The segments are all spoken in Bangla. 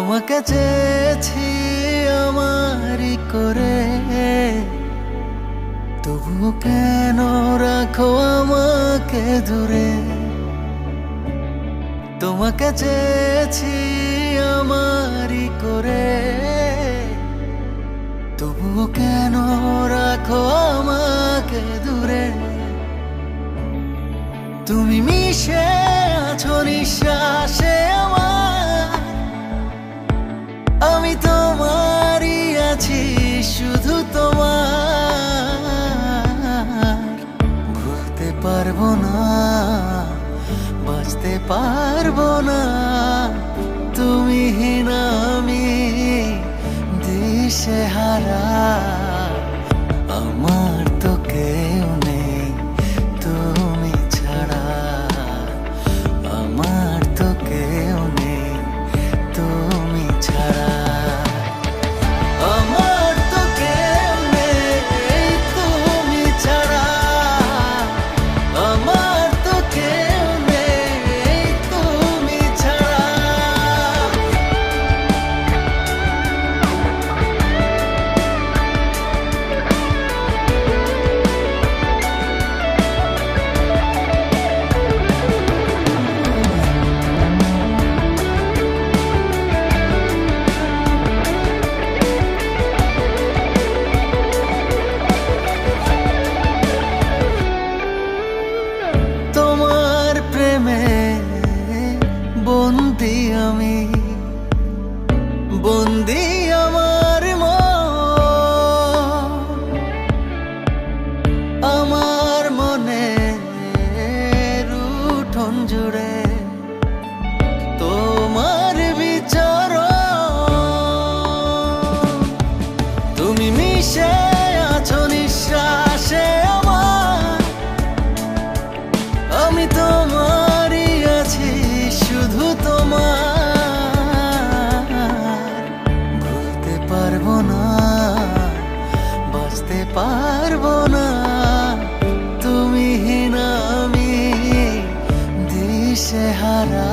তোমাকে চেয়েছি আমারই করে, তবু কেন রাখো আমাকে দূরে। তোমাকে চেয়েছি আমারই করে, তবু কেন রাখো আমাকে দূরে। তুমি মিশে আছো নিঃশ্বাসে আমার, আমি তোমারই আছি শুধু তোমার। ভুলতে পারবো না, বাঁচতে পারবো না, তুমি না আমি দিশেহারা। আমার তো কেউ নেই তুমি ছাড়া, আমার তো কেউ নেই তুমি ছাড়া। আমার তো কেউ নেই তুমি ছাড়া, আমার তো কেউ নেই তুমি ছাড়া। তোমার প্রেমে বন্দি আমি, বন্দি আমার মন। আমার মনে উঠোন জুড়ে তোমার বিচরণ। তুমি মিশে আছো নিঃশ্বাসে আমার, আমি তোমারই আছি শুধু তোমার। ভুলতে পারবো না, বাঁচতে পারবো না, তুমি না আমি দিশেহারা।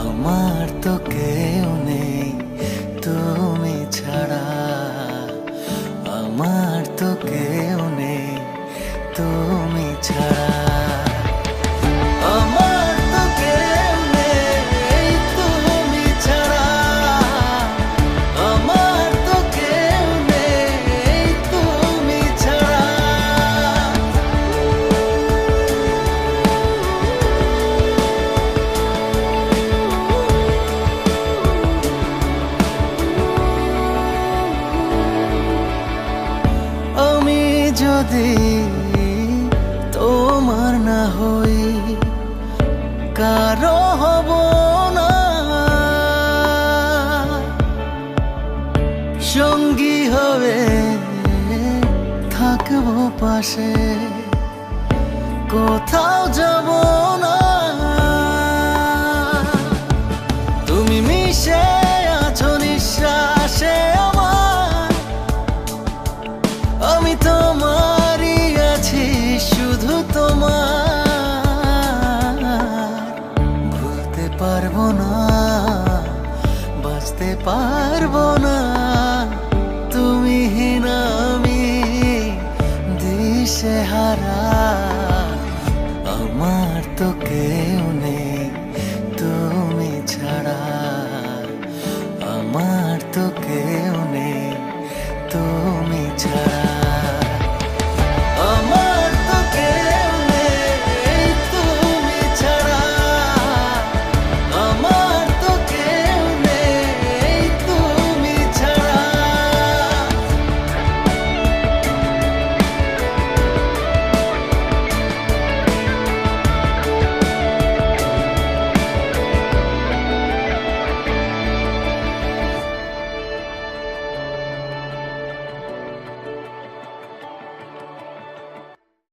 আমার তো কেউ নেই তুমি ছাড়া, আমার তো কেউ নেই তুমি ছাড়া। আমার তো কেউ নেই তুমি ছাড়া, আমার তো কেউ নেই তুমি ছাড়া। আমি যদি তোমার না হই, কারো হব না, সঙ্গী হবে থাকবো পাশে, কোথাও যাব না। তুমি মিশে আছো নিঃশ্বাসে আমার, আমি তোমারই আছি শুধু তোমার। ভুলতে পারবো না, বাঁচতে পারবো না, তুমি না আমি দিশেহারা। আমার তো কেউ নেই তুমি ছাড়া, আমার তো কেউ